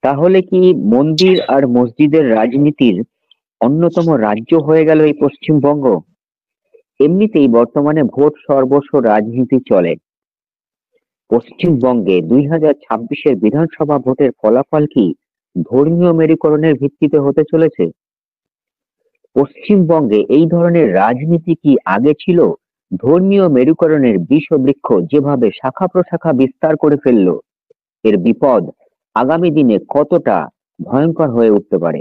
তাহলে কি মন্দির আর মসজিদের রাজনীতির অন্যতম রাজ্য হয়ে গেল এই পশ্চিমবঙ্গ? এমনিতেই বর্তমানে ভোট সর্বস্ব রাজনীতি চলে। পশ্চিমবঙ্গে 2026-এর বিধানসভা ভোটের ফলাফল কি ধর্মীয় মেরুকরণের ভিত্তিতে হতে চলেছে? পশ্চিমবঙ্গে এই ধরনের রাজনীতি কি আগে ছিল? ধর্মীয় মেরুকরণের বিষবৃক্ষ যেভাবে শাখা প্রশাখা বিস্তার করে ফেলল, এর বিপদ আগামী দিনে কতটা ভয়ঙ্কর হয়ে উঠতে পারে?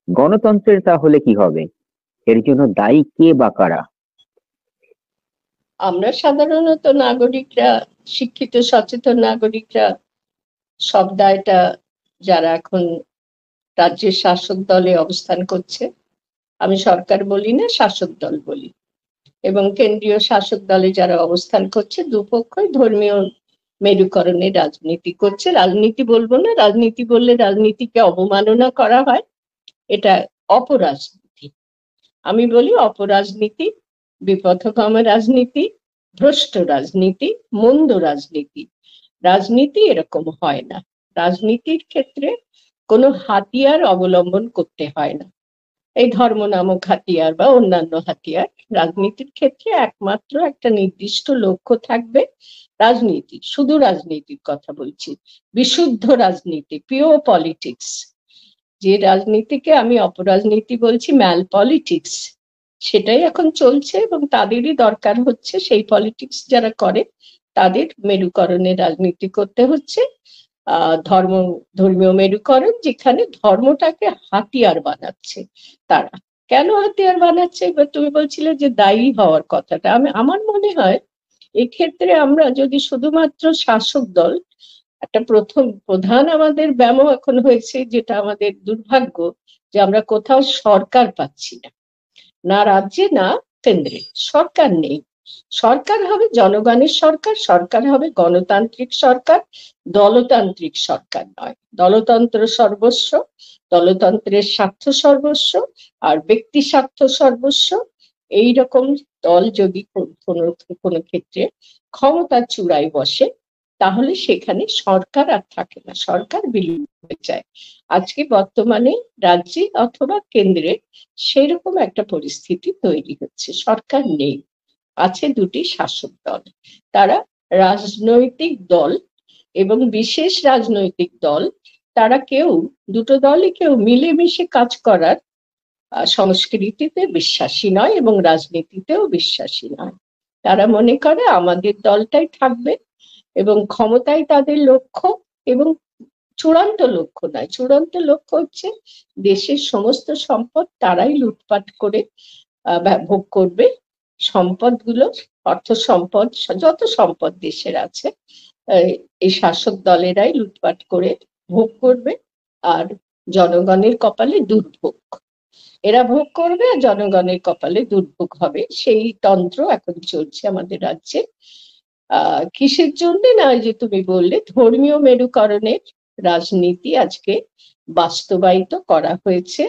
গণতন্ত্রের তাহলে কি হবে? এর জন্য দায়ী কে বা কারা? আমরা সাধারণত নাগরিকরা, শিক্ষিত সচেতন নাগরিকরা সব দায়টা, যারা এখন রাজ্যের শাসক দলে অবস্থান করছে, আমি সরকার বলি না, শাসক দল বলি, এবং কেন্দ্রীয় শাসক দলে যারা অবস্থান করছে, দুপক্ষই ধর্মীয় মেরুকরণের রাজনীতি করছে। রাজনীতি বলবো না, রাজনীতি বললে রাজনীতিকে অবমাননা করা হয়, এটা অপরাজনীতি। আমি বলি অপরাজনীতি, বিপথগামী রাজনীতি, ভ্রষ্ট রাজনীতি, মন্দ রাজনীতি। রাজনীতি এরকম হয় না। রাজনীতির ক্ষেত্রে কোনো হাতিয়ার অবলম্বন করতে হয় না, এই ধর্ম নামক হাতিয়ার বা অন্যান্য হাতিয়ার। রাজনীতির ক্ষেত্রে একমাত্র একটা নির্দিষ্ট লক্ষ্য থাকবে। রাজনীতি, শুধু রাজনীতির কথা বলছি, বিশুদ্ধ রাজনীতি, পিওর পলিটিক্স। যে রাজনীতিকে আমি অপরাজনীতি বলছি, ম্যাল পলিটিক্স, সেটাই এখন চলছে, এবং তাদেরই দরকার হচ্ছে। সেই পলিটিক্স যারা করে তাদের মেরুকরণের রাজনীতি করতে হচ্ছে। ধর্মীয় মেরুকরণ, যেখানে ধর্মটাকে হাতিয়ার বানাচ্ছে তারা। কেন হাতিয়ার বানাচ্ছে? এবার তুমি বলছিলে যে দায়ী হওয়ার কথাটা, আমার মনে হয় এক্ষেত্রে আমরা যদি শুধুমাত্র শাসক দল, একটা প্রধান আমাদের ব্যামো এখন হয়েছে, যেটা আমাদের দুর্ভাগ্য, যে আমরা কোথাও সরকার পাচ্ছি না, না রাজ্যে না কেন্দ্রে সরকার নেই। সরকার হবে জনগণের সরকার, সরকার হবে গণতান্ত্রিক সরকার, দলতান্ত্রিক সরকার নয়। দলতন্ত্র সর্বস্ব, দলতন্ত্রের স্বার্থ সর্বস্ব, আর ব্যক্তি স্বার্থ সর্বস্ব। এইরকম দল যদি কোনো ক্ষেত্রে ক্ষমতার চূড়ায় বসে, তাহলে সেখানে সরকার আর থাকে না, সরকার বিলুপ্ত হয়ে যায়। আজকে বর্তমানে রাজ্যে অথবা কেন্দ্রে সেরকম একটা পরিস্থিতি তৈরি হচ্ছে, সরকার নেই, আছে দুটি শাসক দল। তারা রাজনৈতিক দল এবং বিশেষ রাজনৈতিক দল, তারা কেউ, দুটো দলই কেউ মিলেমিশে কাজ করার সংস্কৃতিতে বিশ্বাসী নয় এবং রাজনীতিতেও বিশ্বাসী নয়। তারা মনে করে আমাদের দলটাই থাকবে এবং ক্ষমতাই তাদের লক্ষ্য, এবং চূড়ান্ত লক্ষ্য নয়। চূড়ান্ত লক্ষ্য হচ্ছে দেশের সমস্ত সম্পদ তারাই লুটপাট করে ভোগ করবে। সম্পদগুলো, অর্থ সম্পদ, যত সম্পদ দেশের আছে, এই শাসক দলেরাই লুটপাট করে ভোগ করবে, আর জনগণের কপালে দুর্ভোগ। এরা ভোগ করবে আর জনগণের কপালে দুর্ভোগ হবে। সেই তন্ত্র এখন চলছে আমাদের রাজ্যে। কিসের জন্য? না, যে তুমি বললে ধর্মীয় মেরুকরণের রাজনীতি আজকে বাস্তবায়িত করা হয়েছে,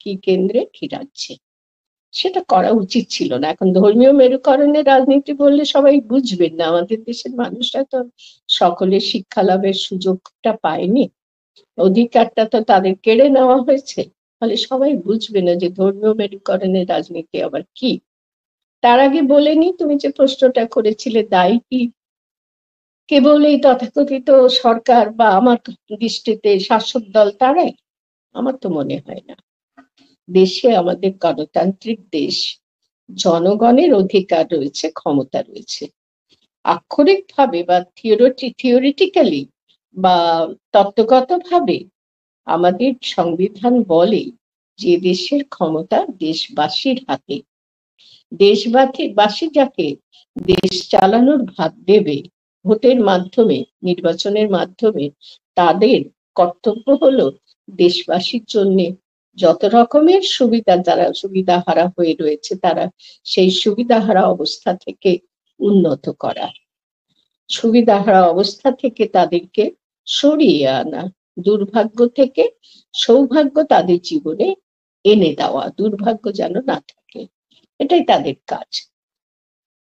কি কেন্দ্রে কি রাজ্যে। সেটা করা উচিত ছিল না। এখন ধর্মীয় মেরুকরণের রাজনীতি বললে সবাই বুঝবেন না, আমাদের দেশের মানুষরা তো সকলে শিক্ষা লাভের সুযোগটা পায়নি, অধিকারটা তো তাদের কেড়ে নেওয়া হয়েছে, ফলে সবাই বুঝবে না যে ধর্মীয় মেরুকরণের রাজনীতি আবার কি। তার আগে বলে নি, তুমি যে প্রশ্নটা করেছিলে দায়ী কি কেবল এই তথাকথিত সরকার বা আমার দৃষ্টিতে শাসক দল, তারাই? আমার তো মনে হয় না। দেশে, আমাদের গণতান্ত্রিক দেশ, জনগণের অধিকার রয়েছে, ক্ষমতা রয়েছে। আক্ষরিকভাবে বা থিওরিটিক্যালি বা তত্ত্বগতভাবে আমাদের সংবিধান বলে যে দেশের ক্ষমতা দেশবাসীর হাতে। দেশবাসী যাকে দেশ চালানোর ভার দেবে ভোটের মাধ্যমে, নির্বাচনের মাধ্যমে, তাদের কর্তব্য হলো দেশবাসীর জন্য যত রকমের সুবিধা, যারা সুবিধাহারা হয়ে রয়েছে, তারা সেই সুবিধাহারা অবস্থা থেকে উন্নত করা, সুবিধাহারা অবস্থা থেকে তাদেরকে সরিয়ে আনা, দুর্ভাগ্য থেকে সৌভাগ্য তাদের জীবনে এনে দেওয়া, দুর্ভাগ্য যেন না থাকে, এটাই তাদের কাজ।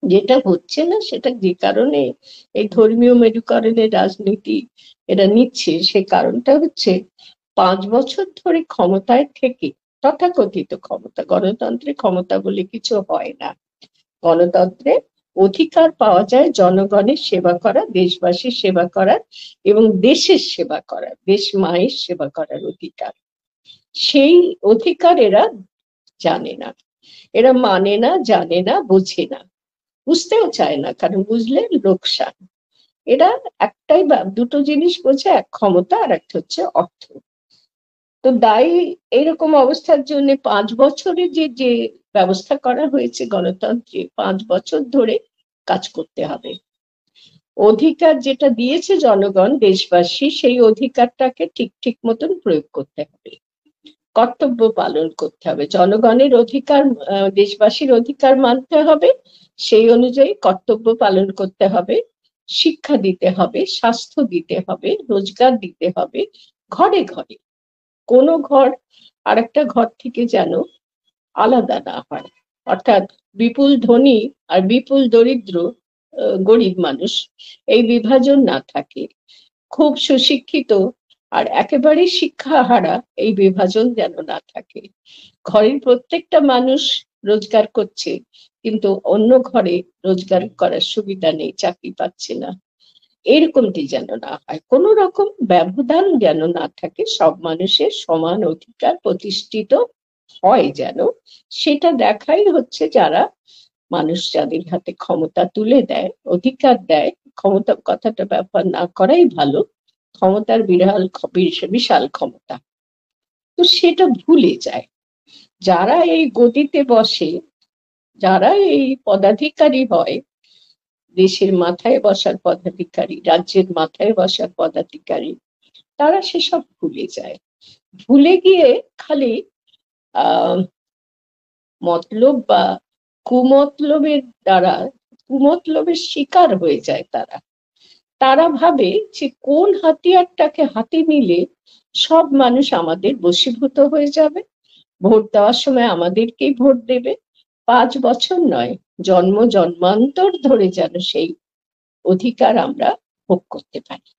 যেটা হচ্ছে না সেটা যে কারণে এই ধর্মীয় মেরুকরণের রাজনীতি এরা নিচ্ছে, সে কারণটা হচ্ছে 5 বছর ধরে ক্ষমতায় থেকে, তথাকথিত ক্ষমতা, গণতন্ত্রে ক্ষমতা বলে কিছু হয় না। গণতন্ত্রে অধিকার পাওয়া যায় জনগণের সেবা করা, দেশবাসীর সেবা করার এবং দেশের সেবা করার, দেশ মায়ের সেবা করার অধিকার। সেই অধিকার এরা জানে না, এরা মানে না, জানে না, বোঝে না, বুঝতেও চায় না, কারণ বুঝলে লোকসান। এরা একটাই দুটো জিনিস বোঝে, এক ক্ষমতা আর একটা হচ্ছে অর্থ। তো দায়ী এইরকম অবস্থার জন্য 5 বছরে যে যে ব্যবস্থা করা হয়েছে গণতন্ত্রে, 5 বছর ধরে কাজ করতে হবে। অধিকার যেটা দিয়েছে জনগণ দেশবাসী, সেই অধিকারটাকে ঠিক ঠিক মতন প্রয়োগ করতে হবে, কর্তব্য পালন করতে হবে, জনগণের অধিকার, দেশবাসীর অধিকার মানতে হবে, সেই অনুযায়ী কর্তব্য পালন করতে হবে, শিক্ষা দিতে হবে, স্বাস্থ্য দিতে হবে, রোজগার দিতে হবে, ঘরে ঘরে, কোনো ঘর আরেকটা ঘর থেকে যেন আলাদা না হয়। অর্থাৎ বিপুল ধনী আর বিপুল দরিদ্র, গরিব মানুষ, এই বিভাজন না থাকে। খুব সুশিক্ষিত আর একেবারে শিক্ষাহারা, এই বিভাজন যেন না থাকে। ঘরের প্রত্যেকটা মানুষ রোজগার করছে, কিন্তু অন্য ঘরে রোজগার করার সুবিধা নেই, চাকরি পাচ্ছে না, এরকমটি যেন না হয়। কোন রকম ব্যবধান যেন না থাকে, সব মানুষের সমান অধিকার প্রতিষ্ঠিত হয় যেন, সেটা দেখাই হচ্ছে যারা মানুষ যাদের হাতে ক্ষমতা তুলে দেয়, অধিকার দেয়, ক্ষমতা কথাটা ব্যবহার না করাই ভালো, ক্ষমতার বিশাল ক্ষমতা, তো সেটা ভুলে যায়। যারা এই গদিতে বসে, যারা এই পদাধিকারী হয়, দেশের মাথায় বসার পদাধিকারী, রাজ্যের মাথায় বসার পদাধিকারী, তারা সেসব ভুলে যায়। ভুলে গিয়ে খালি আহ মতলব বা কুমতলবের দ্বারা, কুমতলবের শিকার হয়ে যায় তারা। তারা ভাবে যে কোন হাতিয়ারটাকে হাতে নিলে সব মানুষ আমাদের বশীভূত হয়ে যাবে, ভোট দেওয়ার সময় আমাদেরকেই ভোট দেবে। 5 বছর নয়, জন্ম জন্মান্তর ধরে যেন সেই অধিকার আমরা ভোগ করতে পারি।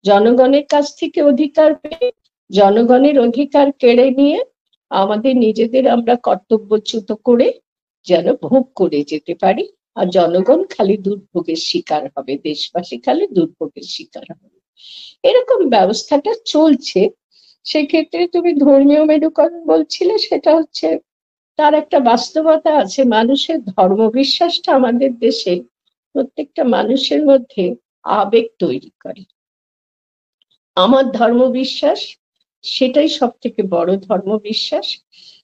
জনগণের কাছ থেকে অধিকার পেয়ে জনগণের অধিকার কেড়ে নিয়ে আমাদের নিজেদের আমরা কর্তব্যচ্যুত করে যেন ভোগ করে যেতে পারি, আর জনগণ খালি দুর্ভোগের শিকার হবে, দেশবাসী খালি দুর্ভোগের শিকার হবে, এরকম ব্যবস্থাটা চলছে। সেক্ষেত্রে তুমি ধর্মীয় মেরুকরণ বলছিলে, সেটা হচ্ছে তার একটা বাস্তবতা আছে। মানুষের ধর্ম বিশ্বাসটা আমাদের দেশে প্রত্যেকটা মানুষের মধ্যে আবেগ তৈরি করে। আমার ধর্ম বিশ্বাস, সেটাই সব থেকে বড় ধর্ম বিশ্বাস,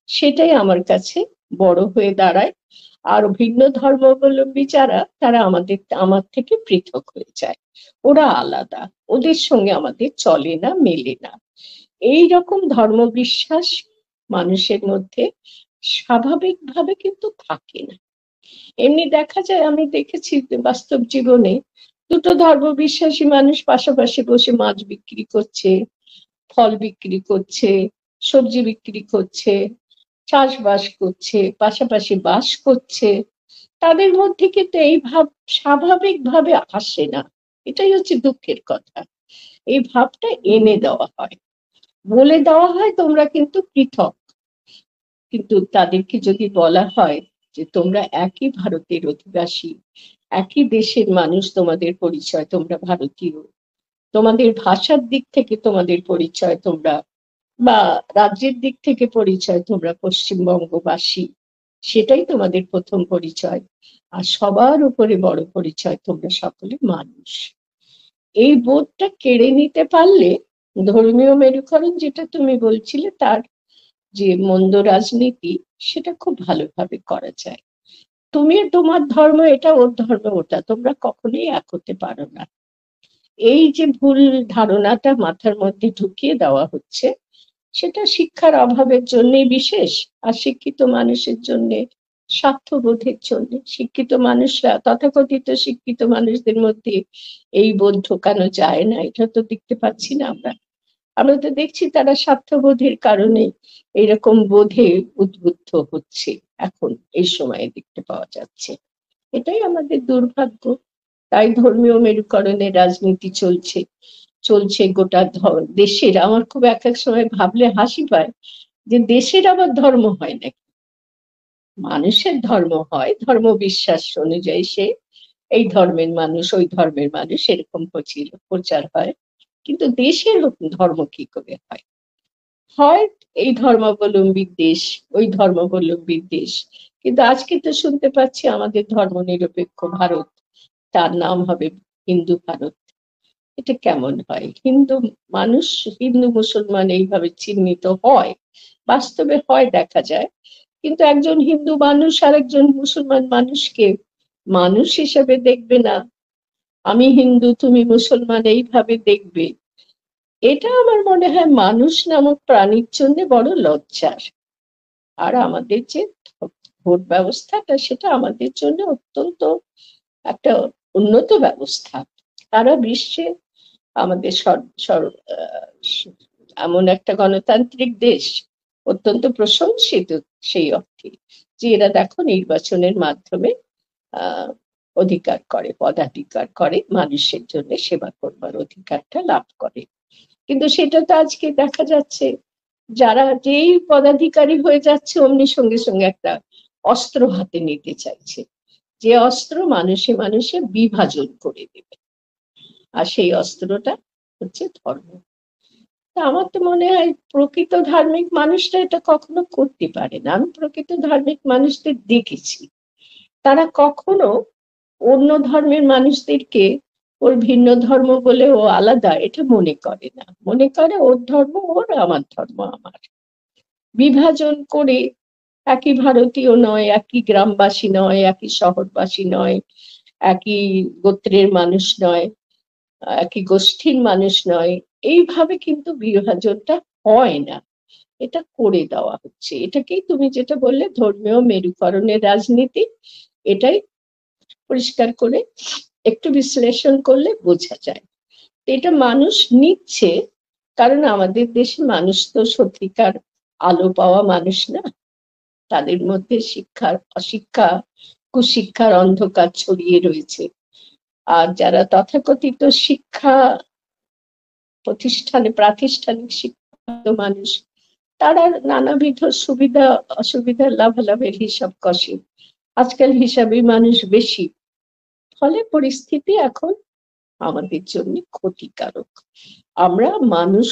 সেটাই আমার কাছে বড় হয়ে দাঁড়ায়। আর ভিন্ন ধর্মাবলম্বী যারা, তারা আমার থেকে পৃথক হয়ে যায়, ওরা আলাদা, ওদের সঙ্গে আমাদের চলে না, মেলে না। এই রকম ধর্ম বিশ্বাস মানুষের মধ্যে স্বাভাবিকভাবে কিন্তু থাকে না। এমনি দেখা যায়, আমি দেখেছি বাস্তব জীবনে, দুটো ধর্ম বিশ্বাসী মানুষ পাশাপাশি বসে মাছ বিক্রি করছে, ফল বিক্রি করছে, সবজি বিক্রি করছে, চাষবাস করছে, পাশাপাশি বাস করছে, তাদের মধ্যে কিন্তু এই ভাব স্বাভাবিকভাবে আসে না। এটাই হচ্ছে দুঃখের কথা। এই ভাবটা এনে দেওয়া হয়, বলে দেওয়া হয় তোমরা কিন্তু পৃথক, কিন্তু তাদেরকে যদি বলা হয় যে তোমরা একই ভারতের অধিবাসী, একই দেশের মানুষ, তোমাদের পরিচয় তোমরা ভারতীয়, তোমাদের ভাষার দিক থেকে তোমাদের পরিচয় তোমরা, বা রাজ্যের দিক থেকে পরিচয় তোমরা পশ্চিমবঙ্গবাসী, সেটাই তোমাদের প্রথম পরিচয়, আর সবার উপরে বড় পরিচয় তোমরা সকলে মানুষ, এই বোধটা কেড়ে নিতে পারলে ধর্মীয় মেরুকরণ যেটা তুমি বলছিলে, তার যে মন্দ রাজনীতি, সেটা খুব ভালোভাবে করা যায়। তুমি তোমার ধর্ম এটা, ওর ধর্ম ওটা, তোমরা কখনোই এক হতে পারো না। এই যে ভুল ধারণাটা মাথার মধ্যে ঢুকিয়ে দেওয়া হচ্ছে, সেটা শিক্ষার অভাবের জন্যই বিশেষ, আর শিক্ষিত মানুষের জন্য, স্বার্থবোধের জন্য, শিক্ষিত মানুষরা, তথাকথিত শিক্ষিত মানুষদের মধ্যে এই বোধ ঢোকানো যায় না, এটা তো দেখতে পাচ্ছি না আমরা। আমরা তো দেখছি তারা স্বার্থবোধের কারণে এরকম বোধে উদ্বুদ্ধ হচ্ছে, এখন এই সময়ে দেখতে পাওয়া যাচ্ছে। এটাই আমাদের দুর্ভাগ্য। তাই ধর্মীয় মেরুকরণের রাজনীতি চলছে গোটা দেশের। আমার খুব এক এক সময় ভাবলে হাসি পায় যে দেশের আবার ধর্ম হয় নাকি। মানুষের ধর্ম হয়, ধর্ম বিশ্বাস অনুযায়ী সে এই ধর্মের মানুষ, ওই ধর্মের মানুষ, এরকম প্রচার হয়। কিন্তু দেশের ধর্ম কি করে হয়? হয় এই ধর্মাবলম্বীর দেশ, ওই ধর্মাবলম্বীর দেশ। কিন্তু আজকে তো শুনতে পাচ্ছি আমাদের ধর্মনিরপেক্ষ ভারত, তার নাম হবে হিন্দু ভারত। এটা কেমন হয়? মানুষ, হিন্দু মুসলমান এইভাবে চিহ্নিত হয়, বাস্তবে হয়, দেখা যায়। কিন্তু একজন হিন্দু মানুষ আর একজন মুসলমান মানুষকে মানুষ হিসেবে দেখবে না, আমি হিন্দু তুমি মুসলমান এইভাবে দেখবে। এটা আমার মনে হয় মানুষ নামক প্রাণীর জন্য বড় লজ্জার। আর আমাদের যে ভোট ব্যবস্থাটা, সেটা আমাদের জন্য অত্যন্ত একটা উন্নত ব্যবস্থা। সারা বিশ্বে আমাদের এমন একটা গণতান্ত্রিক দেশ, অত্যন্ত প্রশংসিত সেই অর্থে যে এরা দেখো নির্বাচনের মাধ্যমে আহ পদাধিকার করে, মানুষের জন্য সেবা করবার অধিকারটা লাভ করে। কিন্তু সেটা তো আজকে দেখা যাচ্ছে, যারা যেই পদাধিকারী হয়ে যাচ্ছে অমনি সঙ্গে সঙ্গে একটা অস্ত্র হাতে নিতে চাইছে, যে অস্ত্র মানুষে মানুষে বিভাজন করে দেবে। আর সেই অস্ত্রটা হচ্ছে ধর্ম। তা আমার তো মনে হয় প্রকৃত ধার্মিক মানুষটা এটা কখনো করতে পারে না। আমি প্রকৃত ধার্মিক মানুষদের দেখেছি, তারা কখনো অন্য ধর্মের মানুষদেরকে ওর ভিন্ন ধর্ম বলে ও আলাদা এটা মনে করে না। মনে করে ওর ধর্ম ওর, আমার ধর্ম আমার। বিভাজন করে একই ভারতীয় নয়, একই গ্রামবাসী নয়, একই শহরবাসী নয়, একই গোত্রের মানুষ নয়, একই গোষ্ঠীর মানুষ নয়, এইভাবে কিন্তু বিভাজনটা হয় না। এটা করে দেওয়া হচ্ছে। এটাকেই তুমি যেটা বললে ধর্মীয় মেরুকরণের রাজনীতি, এটাই পরিষ্কার করে একটু বিশ্লেষণ করলে বোঝা যায়। এটা মানুষ নিচ্ছে, কারণ আমাদের দেশে মানুষ তো সত্যিকার আলো পাওয়া মানুষ না। তাদের মধ্যে অশিক্ষা, কুশিক্ষার অন্ধকার ছড়িয়ে রয়েছে। আর যারা তথাকথিত শিক্ষা প্রাতিষ্ঠানিক শিক্ষিত মানুষ, তারা নানাবিধ সুবিধা অসুবিধার লাভালাভের হিসাব কষে। আজকাল হিসাবে মানুষ বেশি, ফলে পরিস্থিতি এখন আমাদের জন্য ক্ষতিকারক। আমরা মানুষ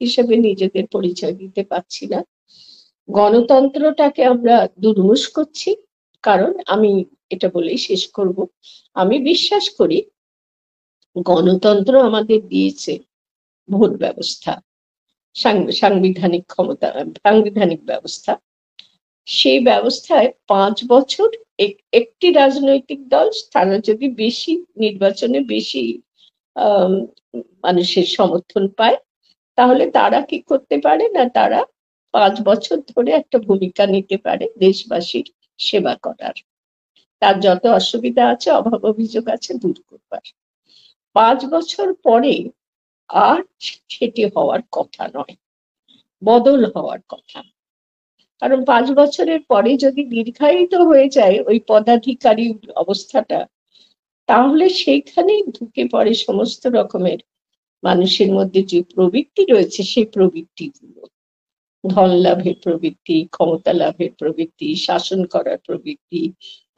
হিসেবে নিজেদের পরিচয় দিতে পারছি না। গণতন্ত্রটাকে আমরা দুর্মুষ করছি। কারণ আমি এটা বলেই শেষ করব, আমি বিশ্বাস করি গণতন্ত্র আমাদের দিয়েছে ভোট ব্যবস্থা, সাংবিধানিক ক্ষমতা, সাংবিধানিক ব্যবস্থা। সেই ব্যবস্থায় 5 বছর একটি রাজনৈতিক দল তারা যদি বেশি নির্বাচনে বেশি মানুষের সমর্থন পায়, তাহলে তারা কি করতে পারে না, তারা 5 বছর ধরে একটা ভূমিকা নিতে পারে দেশবাসীর সেবা করার। তার যত অসুবিধা আছে, অভাব অভিযোগ আছে, দূর করবার। 5 বছর পরে আর সেটি হওয়ার কথা নয়, বদল হওয়ার কথা। কারণ 5 বছরের পরে যদি দীর্ঘায়িত হয়ে যায় ওই পদাধিকারী অবস্থাটা, তাহলে সেইখানেই ঢুকে পড়ে সমস্ত রকমের মানুষের মধ্যে যে প্রবৃত্তি রয়েছে, সেই প্রবৃত্তিগুলো, ধন লাভের প্রবৃত্তি, ক্ষমতা লাভের প্রবৃত্তি, শাসন করার প্রবৃত্তি,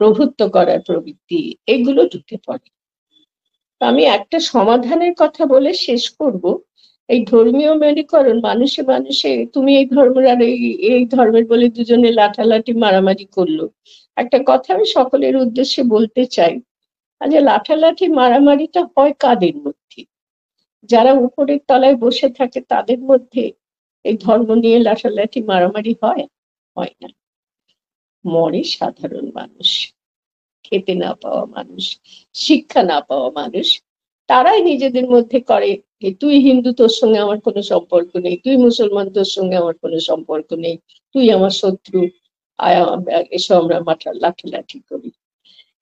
প্রভুত্ব করার প্রবৃত্তি, এগুলো ঢুকে পড়ে। আমি একটা সমাধানের কথা বলে শেষ করব। এই ধর্মীয় মেরুকরণ, মানুষে মানুষে তুমি এই ধর্মের আর এই ধর্মের বলে দুজনে লাঠালাঠি মারামারি করলো। একটা কথা আমি সকলের উদ্দেশ্যে বলতে চাই, যে লাঠালাঠি মারামারিটা হয় কাদের মধ্যে? যারা উপরের তলায় বসে থাকে তাদের মধ্যে এই ধর্ম নিয়ে লাঠালাঠি মারামারি হয়? হয় না। মরে সাধারণ মানুষ, খেতে না পাওয়া মানুষ, শিক্ষা না পাওয়া মানুষ, তারাই নিজেদের মধ্যে করে যে তুই হিন্দু, তোর সঙ্গে আমার কোনো সম্পর্ক নেই, তুই মুসলমান, তোর সঙ্গে আমার কোনো সম্পর্ক নেই, তুই আমার শত্রু, এসো আমরা লাঠালাঠি করি।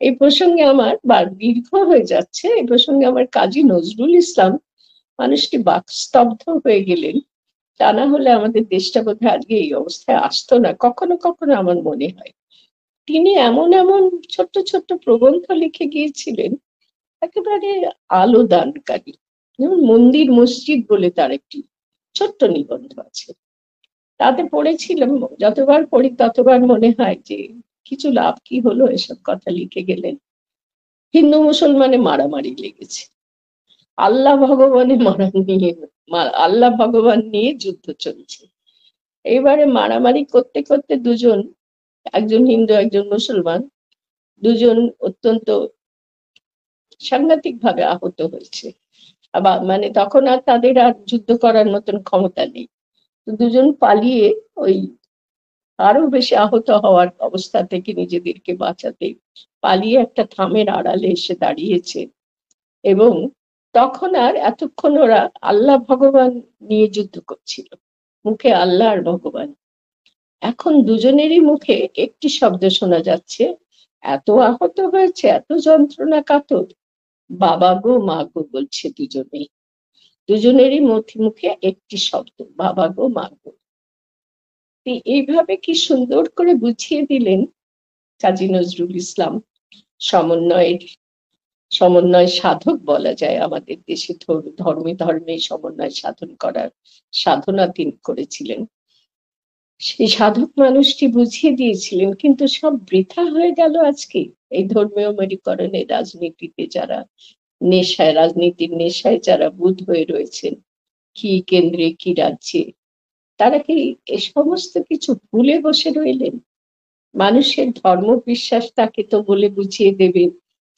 এই প্রসঙ্গে আমার দীর্ঘ হয়ে যাচ্ছে, এই প্রসঙ্গে আমার কাজী নজরুল ইসলাম মানুষটি বাকস্তব্ধ হয়ে গেলেন। তা না হলে আমাদের দেশটা বোধহয় আজকে এই অবস্থায় আসতো না। কখনো কখনো আমার মনে হয় তিনি এমন এমন ছোট্ট ছোট্ট প্রবন্ধ লিখে গিয়েছিলেন, একেবারে আলো দানকারী। যেমন মন্দির মসজিদ বলে তার একটি ছোট্ট নিবন্ধ আছে, তাতে পড়েছিলাম, যতবার পড়ি ততবার মনে হয় যে কিছু লাভ কি হলো, এসব কথা লিখে গেলেন। হিন্দু মুসলমানে মারামারি লেগেছে, আল্লাহ ভগবানের আল্লাহ ভগবান নিয়ে যুদ্ধ চলছে। এইবারে মারামারি করতে করতে দুজন, একজন হিন্দু একজন মুসলমান, দুজন অত্যন্ত সাংঘাতিক ভাবে আহত হয়েছে। আবার মানে তখন আর তাদের আর যুদ্ধ করার মতন ক্ষমতা নেই, দুজন পালিয়ে ওই আরো বেশি আহত হওয়ার অবস্থা থেকে নিজেদেরকে বাঁচাতে পালিয়ে একটা থামের আড়ালে এসে দাঁড়িয়েছে। এবং তখন আর এতক্ষণ ওরা আল্লাহ ভগবান নিয়ে যুদ্ধ করছিল, মুখে আল্লাহ আর ভগবান। এখন দুজনেরই মুখে একটি শব্দ শোনা যাচ্ছে, এত আহত হয়েছে, এত যন্ত্রণা কাতর, বাবা গো মা গো বলছে দুজনেই। দুজনেরই মুখে একটি শব্দ, বাবা গো মা গো। এইভাবে কি সুন্দর করে বুঝিয়ে দিলেন কাজী নজরুল ইসলাম। সমন্বয় সাধক বলা যায় আমাদের দেশে, ধর্মে ধর্মে সমন্বয় সাধন করার সাধনা তিনি করেছিলেন। সেই সাধক মানুষটি বুঝিয়ে দিয়েছিলেন, কিন্তু সব বৃথা হয়ে গেল আজকে এই ধর্মীয় মেরুকরণের রাজনীতিতে যারা রাজনীতির নেশায় যারা বুঁদ হয়ে রয়েছেন, কি কেন্দ্রে কি রাজ্যে, তারা কি এ সমস্ত কিছু ভুলে বসে রইলেন? মানুষের ধর্ম বিশ্বাস তাকে তো বলে বুঝিয়ে দেবে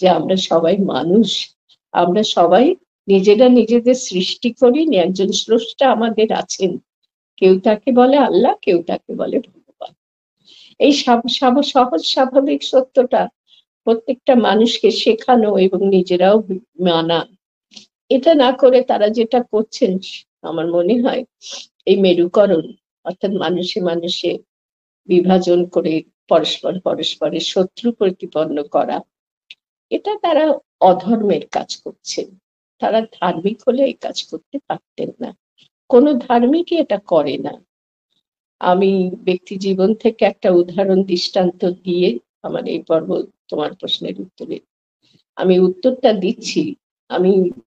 যে আমরা সবাই মানুষ, আমরা সবাই নিজেরা নিজেদের সৃষ্টি করি, একজন স্রষ্টা আমাদের আছেন, কেউ তাকে বলে আল্লাহ, কেউ তাকে বলে ভগবান। এই সহজ স্বাভাবিক সত্যটা প্রত্যেকটা মানুষকে শেখানো এবং নিজেরাও মানা, এটা না করে তারা যেটা করছেন, আমার মনে হয় এই মেরুকরণ, অর্থাৎ মানুষে মানুষে বিভাজন করে পরস্পরের শত্রু প্রতিপন্ন করা, এটা তারা অধর্মের কাজ করছেন। তারা ধার্মিক হলে এই কাজ করতে পারতেন না, কোনো ধার্মিকই এটা করে না। আমি ব্যক্তি জীবন থেকে একটা উদাহরণ দৃষ্টান্ত দিয়ে আমার এই পর্ব, তোমার প্রশ্নের উত্তরে আমি উত্তরটা দিচ্ছি। আমি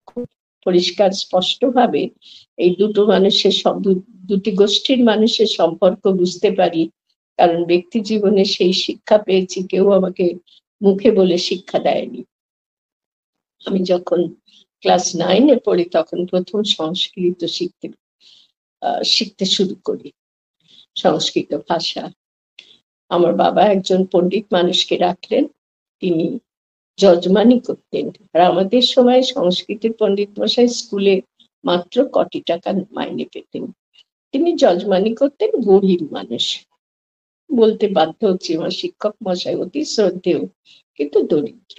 খুব পরিষ্কার স্পষ্ট ভাবে এই দুটি গোষ্ঠীর মানুষের সম্পর্ক বুঝতে পারি, কারণ ব্যক্তি জীবনে সেই শিক্ষা পেয়েছি, কেউ আমাকে মুখে বলে শিক্ষা দেয়নি। আমি যখন ক্লাস 9-এ পড়ি তখন প্রথম সংস্কৃত শিখতে শুরু করি, সংস্কৃত ভাষা। আমার বাবা একজন পণ্ডিত মানুষকে রাখলেন, তিনি যজমানি করতেন। আর আমাদের সময় সংস্কৃতের পণ্ডিত মশাই স্কুলে মাত্র কটি টাকা মাইনে পেতেন, তিনি যজমানি করতেন। গরিব মানুষ, বলতে বাধ্য হচ্ছে, আমার শিক্ষক মশাই অতি শ্রদ্ধেয়, কিন্তু দরিদ্র।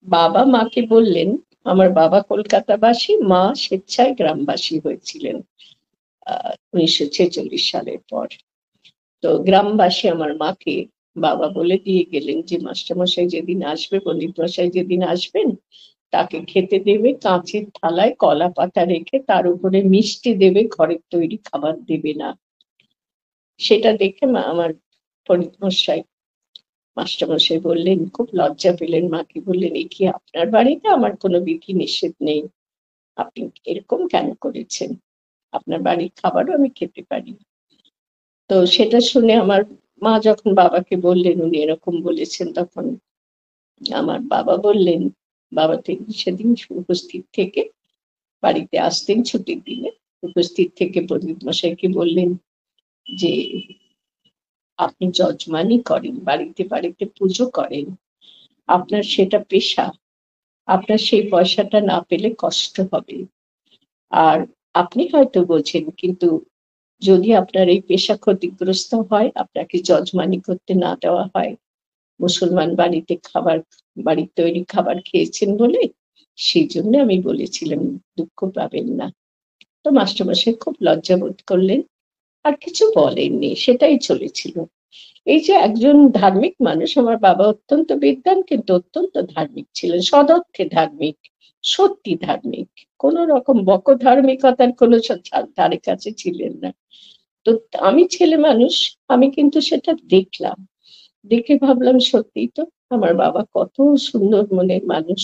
বাবা মাকে বললেন, আমার বাবা কলকাতাবাসী, মা স্বেচ্ছায় গ্রামবাসী হয়েছিলেন 1946 সালের পর। তো গ্রামবাসী আমার মাকে বাবা বলে দিয়ে গেলেন যে মাস্টারমশাই যেদিন আসবে, পণ্ডিত মশাই যেদিন আসবেন, তাকে খেতে দেবে কাঁচের থালায় কলা পাতা রেখে, তার উপরে মিষ্টি দেবে, ঘরের তৈরি খাবার দেবে না। সেটা দেখে আমার পণ্ডিত মশাই মাস্টারমশাই বললেন, খুব লজ্জা পেলেন, মাকে বললেন, এ কি আপনার বাড়িতে আমার কোনো বিধি নিষেধ নেই, আপনি এরকম কেন করেছেন? আপনার বাড়ির খাবারও আমি খেতে পারি। তো সেটা শুনে আমার মা যখন বাবাকে বললেন উনি এরকম বলেছেন, তখন আমার বাবা বললেন, বাবা সেদিন উপস্থিত থেকে, বাড়িতে আসতেন ছুটির দিনে, উপস্থিত থেকে পণ্ডিত মশাইকে বললেন যে আপনি যজমানি করেন, বাড়িতে বাড়িতে পুজো করেন, আপনার সেটা পেশা, আপনার সেই পয়সাটা না পেলে কষ্ট হবে। আর আপনি হয়তো বোঝেন, কিন্তু যদি আপনার এই পেশা ক্ষতিগ্রস্ত হয়, আপনাকে যজমানি করতে না দেওয়া হয়, মুসলমান বাড়ির তৈরি খাবার খেয়েছেন বলে, সেই জন্য আমি বলেছিলাম, দুঃখ পাবেন না। তো মাস্টারমশাই খুব লজ্জা বোধ করলেন, আর কিছু বলেননি, সেটাই চলেছিল। এই যে একজন ধার্মিক মানুষ, আমার বাবা অত্যন্ত বিদ্বান কিন্তু অত্যন্ত ধার্মিক ছিলেন, সদর্থে ধার্মিক, সত্যি ধার্মিক, কোন রকম বকধার্মিকতার কোনো ধারে কাছে ছিলেন না। তো আমি ছেলে মানুষ, আমি কিন্তু সেটা দেখলাম। দেখে ভাবলাম সত্যিই তো আমার বাবা কত সুন্দর মনের মানুষ,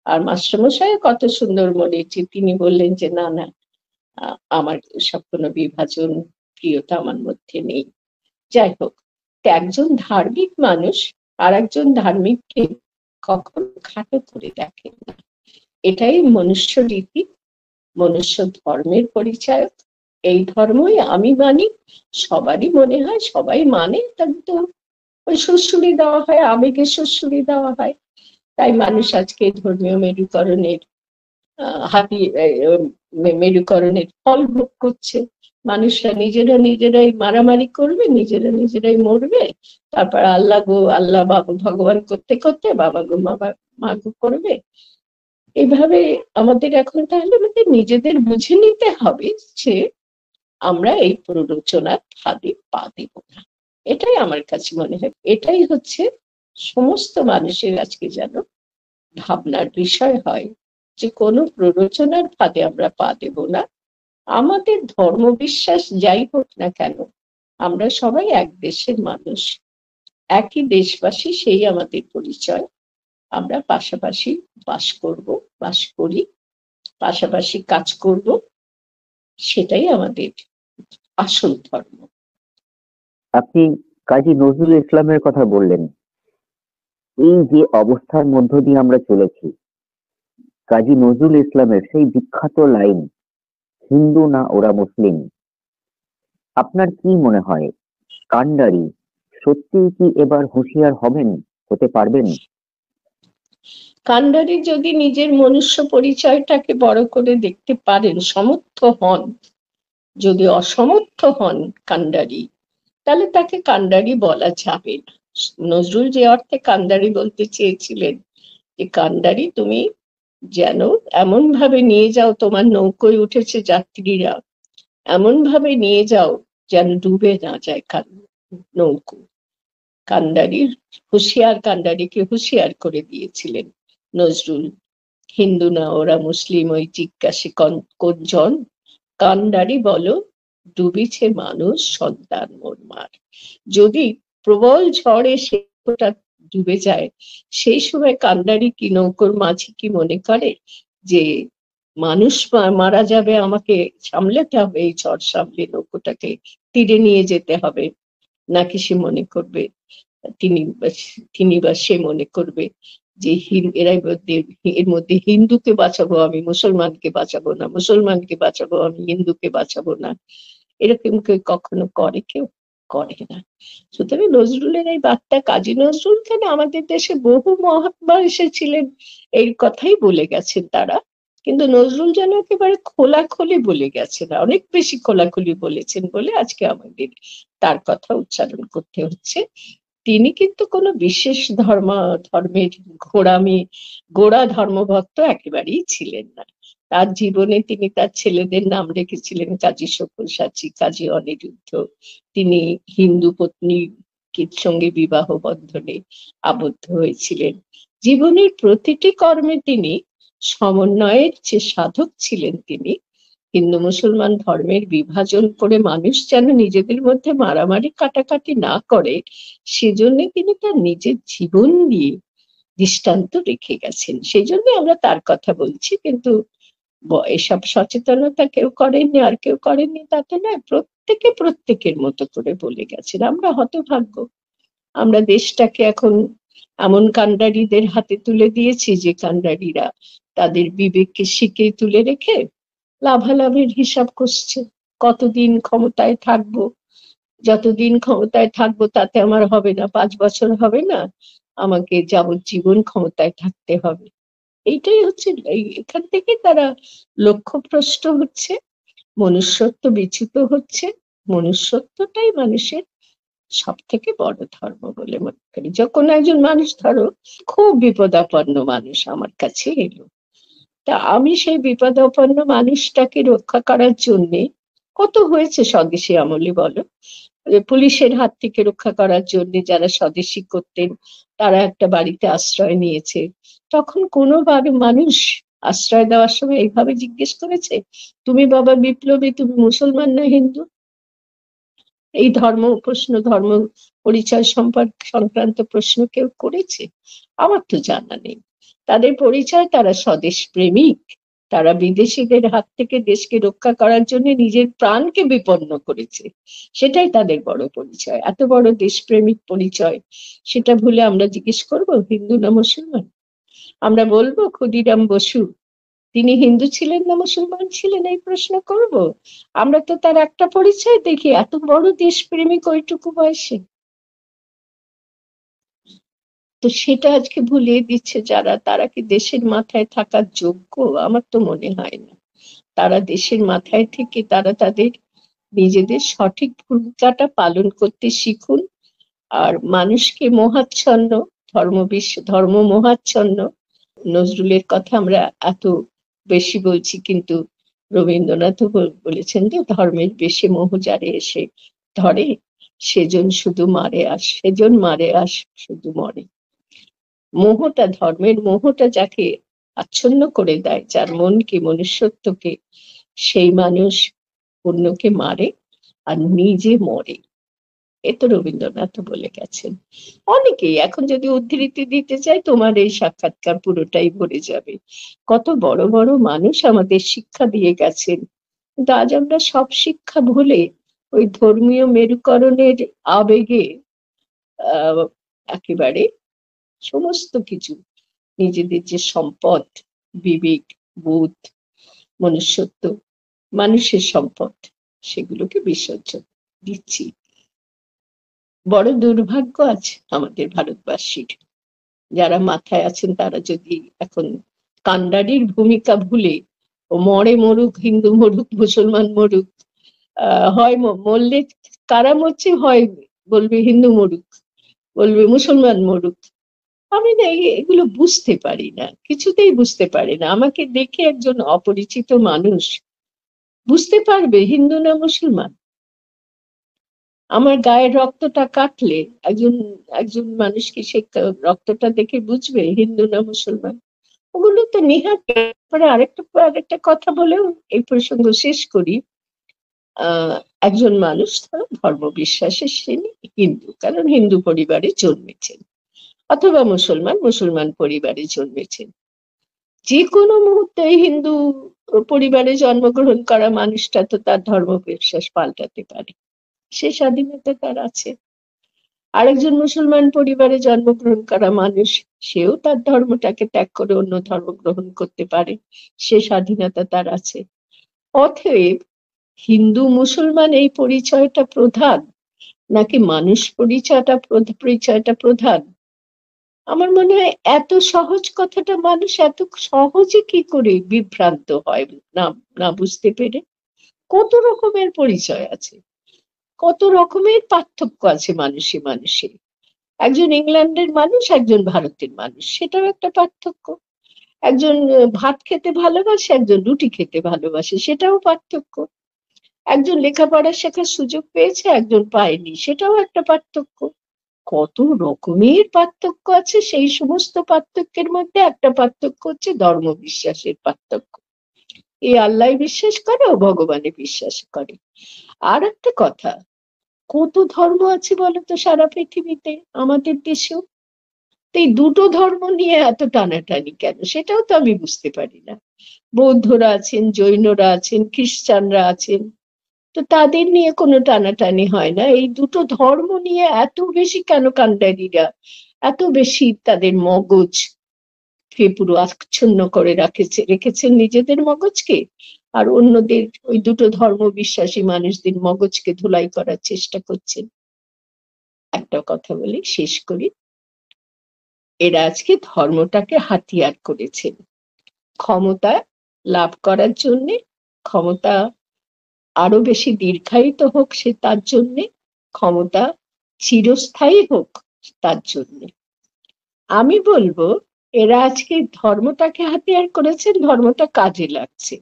আর মাস্টারমশাই কত সুন্দর মনে, যে তিনি বললেন যে না না, আমার সব কোনো বিভাজন প্রিয়তা আমার মধ্যে নেই। যাই হোক, তো একজন ধার্মিক মানুষ আর একজন ধার্মিককে কখনো খাটো করে দেখেন না, এটাই মনুষ্য রীতি, মনুষ্য ধর্মের পরিচায়ক। এই ধর্মই আমি মানি, সবারই মনে হয় সবাই মানে, কিন্তু ওই সুড়সুড়ি দেওয়া হয়, আবেগে সুড়সুড়ি দেওয়া হয়। তাই মানুষ আজকে ধর্মীয় মেরুকরণের হাতি মেরুকরণের ফল ভোগ করছে। মানুষরা নিজেরা নিজেরাই মারামারি করবে, নিজেরা নিজেরাই মরবে, তারপর আল্লাহ গো আল্লাহ বাবা ভগবান করতে করতে বাবা গো মা গো করবে। এইভাবে আমাদের এখন তাহলে আমাদের নিজেদের বুঝে নিতে হবে যে আমরা এই প্ররোচনার ফাঁদে পা দেব না। এটাই আমার কাছে মনে হয়, এটাই হচ্ছে সমস্ত মানুষের আজকে যেন ভাবনার বিষয় হয়, যে কোনো প্ররোচনার ফাঁদে আমরা পা দেব না। আমাদের ধর্ম বিশ্বাস যাই হোক না কেন, আমরা সবাই এক দেশের মানুষ, একই দেশবাসী, সেই আমাদের পরিচয়। আমরা পাশাপাশি বাস করব, বাস করি, পাশাপাশি কাজ করব, সেটাই আমাদের আসল ধর্ম। আপনি কাজী নজরুল ইসলামের কথা বললেন। এই যে অবস্থার মধ্য দিয়ে আমরা চলেছি, কাজী নজরুল ইসলামের সেই বিখ্যাত লাইন, হিন্দু না ওরা মুসলিম, আপনার কি মনে হয় কান্ডারি সত্যিই কি এবার হুঁশিয়ার হবেন, হতে পারবেন? কান্ডারি যদি নিজের মনুষ্য পরিচয়টাকে বড় করে দেখতে পারেন, সমর্থ হন, যদি অসমর্থ হন কান্ডারি, তাহলে তাকে কান্ডারি বলা যাবে না। নজরুল যে অর্থে কান্ডারি বলতে চেয়েছিলেন, যে কান্ডারি তুমি যেন এমন ভাবে নিয়ে যাও, তোমার নৌকোয় উঠেছে যাত্রীরা, এমন ভাবে নিয়ে যাও যেন ডুবে না যায় নৌকো। কান্ডারির হুঁশিয়ার, কান্ডারিকে হুঁশিয়ার করে দিয়েছিলেন নজরুল। হিন্দু না ওরা মুসলিম, ওই জিজ্ঞাসে কোনজন, কান্ডারি বলো ডুবিছে মানুষ সন্তান মোর মার। যদি প্রবল ঝড় এসে ওটা ডুবে যায়, সেই সময় কান্ডারি কি নৌকোর মাঝি কি মনে করে যে মানুষ মারা যাবে, আমাকে সামলাতে হবে, এই ঝড় সামলে নৌকোটাকে তীরে নিয়ে যেতে হবে? নাকি সে মনে করবে, তিনি তিনি বা সে মনে করবে যে এরাই এর মধ্যে হিন্দুকে বাঁচাবো আমি, মুসলমানকে বাঁচাবো না, মুসলমানকে বাঁচাবো আমি, হিন্দুকে বাঁচাবো না? এরকম কেউ কখনো করে? কেউ করে না। সুতরাং নজরুলের এই বার্তা, কাজী নজরুল কেন, আমাদের দেশে বহু মহাত্মা এসেছিলেন, এই কথাই বলে গেছেন তারা, কিন্তু নজরুল যেন একেবারে খোলাখুলি বলে গেছেন, অনেক বেশি খোলাখুলি বলেছেন বলে আজকে আমাদের তার কথা উচ্চারণ করতে হচ্ছে। তিনি কিন্তু কোনো বিশেষ ধর্মের গোড়া ধর্মভক্ত একেবারেই ছিলেন না। তার জীবনে তিনি তার ছেলেদের নাম রেখেছিলেন কাজী সব্যসাচী, কাজী অনিরুদ্ধ। তিনি হিন্দু পত্নীর সঙ্গে বিবাহ বন্ধনে আবদ্ধ হয়েছিলেন। জীবনের প্রতিটি কর্মে তিনি সমন্বয়ের যে সাধক ছিলেন তিনি। হিন্দু মুসলমান ধর্মের বিভাজন করে মানুষ যেন নিজেদের মধ্যে মারামারি কাটাকাটি না করে, সেজন্য তিনি তার নিজের জীবন দিয়ে দৃষ্টান্ত রেখে গেছেন। সেই জন্য আমরা তার কথা বলছি, কিন্তু এসব সচেতনতা কেউ করেননি আর কেউ করেননি তাতে নয়, প্রত্যেকে প্রত্যেকের মতো করে বলে গেছেন। আমরা হতভাগ্য, আমরা দেশটাকে এখন এমন কান্ডারিদের হাতে তুলে দিয়েছি যে কান্ডারিরা তাদের বিবেককে শিকে তুলে রেখে লাভালাভের হিসাব করছে। কতদিন ক্ষমতায় থাকবো, যতদিন ক্ষমতায় থাকবো তাতে আমার হবে না, 5 বছর হবে না, আমাকে যাবজ্জীবন ক্ষমতায় থাকতে হবে। এইটাই হচ্ছে, এখান থেকে তারা লক্ষ্যভ্রষ্ট হচ্ছে, মনুষ্যত্ব বিচ্যুত হচ্ছে। মনুষ্যত্বটাই মানুষের সব থেকে বড় ধর্ম বলে মনে করি। যখন একজন মানুষ ধরো খুব বিপদাপন্ন মানুষ আমার কাছে এলো, তা আমি সেই বিপদাপন্ন মানুষটাকে রক্ষা করার জন্য, কত হয়েছে স্বদেশী আমলে বলো, পুলিশের হাত থেকে রক্ষা করার জন্য যারা স্বদেশী করতেন তারা একটা বাড়িতে আশ্রয় নিয়েছে, তখন কোনো মানুষ আশ্রয় দেওয়ার সময় এইভাবে জিজ্ঞেস করেছে তুমি বাবা বিপ্লবী, তুমি মুসলমান না হিন্দু? এই ধর্ম পরিচয় সংক্রান্ত প্রশ্ন কেউ করেছে? আমার তো জানা নেই। তাদের পরিচয় তারা স্বদেশ প্রেমিক, তারা বিদেশিদের হাত থেকে দেশকে রক্ষা করার জন্য নিজের প্রাণকে বিপন্ন করেছে, সেটাই তাদের বড় পরিচয়। এত বড় দেশপ্রেমিক পরিচয়, সেটা ভুলে আমরা জিজ্ঞেস করবো হিন্দু না মুসলমান? আমরা বলবো ক্ষুদিরাম বসু তিনি হিন্দু ছিলেন না মুসলমান ছিলেন, এই প্রশ্ন করব? আমরা তো তার একটা পরিচয় দেখি, এত বড় দেশপ্রেমিক ওইটুকু বয়সে। তো সেটা আজকে ভুলিয়ে দিচ্ছে যারা, তারা কি দেশের মাথায় থাকার যোগ্য? আমার তো মনে হয় না। তারা দেশের মাথায় থেকে তারা তাদের নিজেদের সঠিক ভূমিকাটা পালন করতে শিখুন। আর মানুষকে মোহাচ্ছন্ন, ধর্ম মোহাচ্ছন্ন, নজরুলের কথা আমরা এত বেশি বলছি, কিন্তু রবীন্দ্রনাথও বলেছেন যে ধর্মের বেশে মোহ যারে এসে ধরে, সেজন মারে আস শুধু মরে। মোহটা, ধর্মের মোহটা যাকে আচ্ছন্ন করে দেয়, যার মনকে, মনুষ্যত্বকে, সেই মানুষ অন্যকে মারে আর নিজে মরে। এ তো রবীন্দ্রনাথ বলে গেছেন। অনেকেই, এখন যদি উদ্ধৃতি দিতে চাই তোমার এই সাক্ষাৎকার পুরোটাই ভরে যাবে। কত বড় বড় মানুষ আমাদের শিক্ষা দিয়ে গেছেন, কিন্তু আজ আমরা সব শিক্ষা ভুলে ওই ধর্মীয় মেরুকরণের আবেগে একেবারে সমস্ত কিছু, নিজেদের যে সম্পদ, বিবেক, বোধ, মনুষ্যত্ব, মানুষের সম্পদ, সেগুলোকে বিসর্জন দিচ্ছি। বড় দুর্ভাগ্য আছে আমাদের ভারতবাসীর। যারা মাথায় আছেন তারা যদি এখন কান্ডারির ভূমিকা ভুলে, ও মরে মরুক, হিন্দু মরুক, মুসলমান মরুক, হয় মরলে কারা মরছে, হয় বলবে হিন্দু মরুক, বলবে মুসলমান মরুক। আমি না এগুলো বুঝতে পারি না, কিছুতেই বুঝতে পারি না। আমাকে দেখে একজন অপরিচিত মানুষ বুঝতে পারবে হিন্দু না মুসলমান? আমার গায়ের রক্তটা কাটলে একজন একজন মানুষকে সে রক্তটা দেখে বুঝবে হিন্দু না মুসলমান? ওগুলো তো নেহাত। আরেকটা কথা বলেও এই প্রসঙ্গ শেষ করি। একজন মানুষ ধর্ম বিশ্বাসে সে হিন্দু, কারণ হিন্দু পরিবারে জন্মেছেন, অথবা মুসলমান পরিবারে জন্মেছেন। যে কোনো মুহূর্তে হিন্দু পরিবারে জন্মগ্রহণ করা মানুষটা তো তার ধর্ম বিশ্বাস পাল্টাতে পারে, সে স্বাধীনতা তার আছে। আরেকজন মুসলমান পরিবারে জন্মগ্রহণ করা মানুষ, সেও তার ধর্মটাকে ত্যাগ করে অন্য ধর্ম গ্রহণ করতে পারে, সে স্বাধীনতা তার আছে। অতএব হিন্দু মুসলমান এই পরিচয়টা প্রধান, নাকি মানুষ পরিচয়টা প্রধান? আমার মনে হয় এত সহজ কথাটা মানুষ এত সহজে কি করে বিভ্রান্ত হয় না, না বুঝতে পেরে। কত রকমের পরিচয় আছে, কত রকমের পার্থক্য আছে মানুষে মানুষে। একজন ইংল্যান্ডের মানুষ, একজন ভারতের মানুষ, সেটাও একটা পার্থক্য। একজন ভাত খেতে ভালোবাসে, একজন রুটি খেতে ভালোবাসে, সেটাও পার্থক্য। একজন লেখাপড়া শেখার সুযোগ পেয়েছে, একজন পায়নি, সেটাও একটা পার্থক্য। কত রকমের পার্থক্য আছে। সেই সমস্ত পার্থক্যের মধ্যে একটা পার্থক্য হচ্ছে ধর্ম বিশ্বাসের পার্থক্য। এই আল্লাহ বিশ্বাস করে ও ভগবানে বিশ্বাস করে। আর একটা কথা, কত ধর্ম আছে বলতো সারা পৃথিবীতে, আমাদের দেশেও। এই দুটো ধর্ম নিয়ে এত টানাটানি কেন, সেটাও তো আমি বুঝতে পারি না। বৌদ্ধরা আছেন, জৈনরা আছেন, খ্রিস্টানরা আছেন, তো তাদের নিয়ে কোনো টানাটানি হয় না। এই দুটো ধর্ম নিয়ে এত বেশি কেন কান্ডারিরা, এত বেশি তাদের মগজ পুরো আচ্ছন্ন করে রেখেছেন নিজেদের মগজকে, আর অন্যদের, ওই দুটো ধর্ম বিশ্বাসী মানুষদের মগজকে ধুলাই করার চেষ্টা করছেন। একটা কথা বলি, শেষ করি। এরা আজকে ধর্মটাকে হাতিয়ার করেছেন ক্ষমতা লাভ করার জন্য, ক্ষমতা আরো বেশি দীর্ঘায়িত হোক সে তার জন্য, ক্ষমতা চিরস্থায়ী হোক তার জন্য। আমি বলবো এরা আজকে ধর্মটাকে হাতিয়ার করেছেন, ধর্মটা কাজে লাগছে।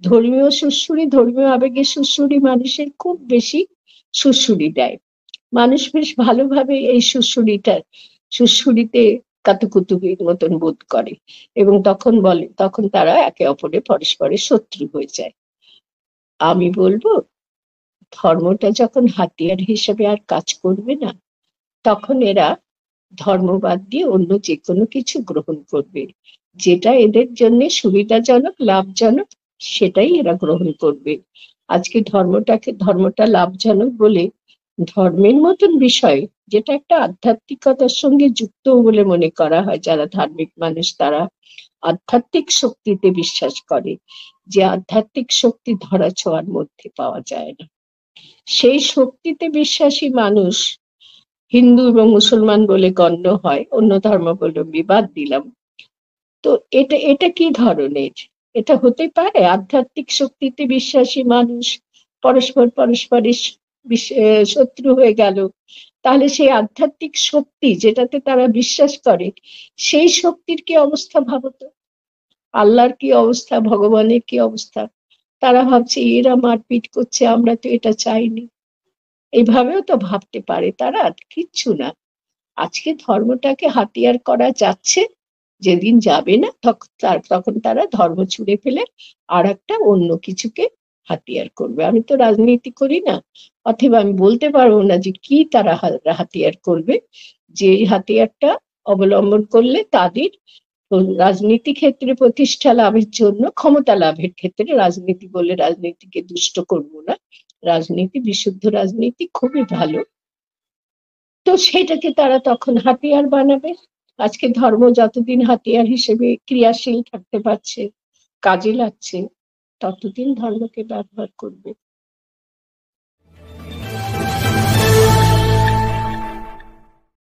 ধর্মীয় আবেগের সুড়সুড়ি মানুষের খুব বেশি সুড়সুড়ি দেয়। মানুষ বেশ ভালোভাবে এই সুড়সুড়িতে কাতুকুতুকির মতন বোধ করে, এবং তখন তারা একে অপরের পরস্পরের শত্রু হয়ে যায়। আমি বলবো ধর্মটা যখন হাতিয়ার হিসেবে আর কাজ করবে না, তখন এরা ধর্মবাদ দিয়ে অন্য যে কোনো কিছু গ্রহণ করবে, যেটা এদের জন্য সুবিধাজনক, লাভজনক, সেটাই এরা গ্রহণ করবে। আজকে ধর্মটা লাভজনক বলে ধর্মের মতন বিষয়, যেটা একটা আধ্যাত্মিকতার সঙ্গে যুক্ত বলে মনে করা হয়, যারা ধার্মিক মানুষ তারা আধ্যাত্মিক শক্তিতে বিশ্বাস করে, যে আধ্যাত্মিক শক্তি ধরা ছোঁয়ার মধ্যে পাওয়া যায় না, সেই শক্তিতে বিশ্বাসী মানুষ হিন্দু এবং মুসলমান বলে গণ্য হয়, অন্য ধর্মাবলম্বী বাদ দিলাম। তো এটা এটা কি ধরনের, এটা হতে পারে? আধ্যাত্মিক শক্তিতে বিশ্বাসী মানুষ পরস্পরের শত্রু হয়ে গেল, তাহলে সেই আধ্যাত্মিক শক্তি যেটাতে তারা বিশ্বাস করে, সেই শক্তির কি অবস্থা ভাবতো, আল্লাহর কি অবস্থা, ভগবানের কি অবস্থা? তারা ভাবছে এরা মারপিট করছে, আমরা তো এটা চাইনি, এইভাবেও তো ভাবতে পারে তারা। কিচ্ছু না, আজকে ধর্মটাকে হাতিয়ার করা যাচ্ছে, যেদিন যাবে না তখন তারা ধর্ম ছুঁড়ে ফেলে আর একটা অন্য কিছুকে হাতিয়ার করবে। আমি তো রাজনীতি করি না, অথবা আমি বলতে পারবো না যে কি তারা হাতিয়ার করবে, যে হাতিয়ারটা অবলম্বন করলে তাদের রাজনীতি ক্ষেত্রে প্রতিষ্ঠা লাভের জন্য, ক্ষমতা লাভের ক্ষেত্রে, রাজনীতি বলে রাজনীতিকে দুষ্ট করবো না, রাজনীতি বিশুদ্ধ রাজনীতি খুবই ভালো, তো সেটাকে তারা তখন হাতিয়ার বানাবে। আজকে ধর্ম যতদিন হাতিয়ার হিসেবে ক্রিয়াশীল থাকতে পারছে, কাজে লাগছে, ততদিন ধর্মকে ব্যবহার করবে।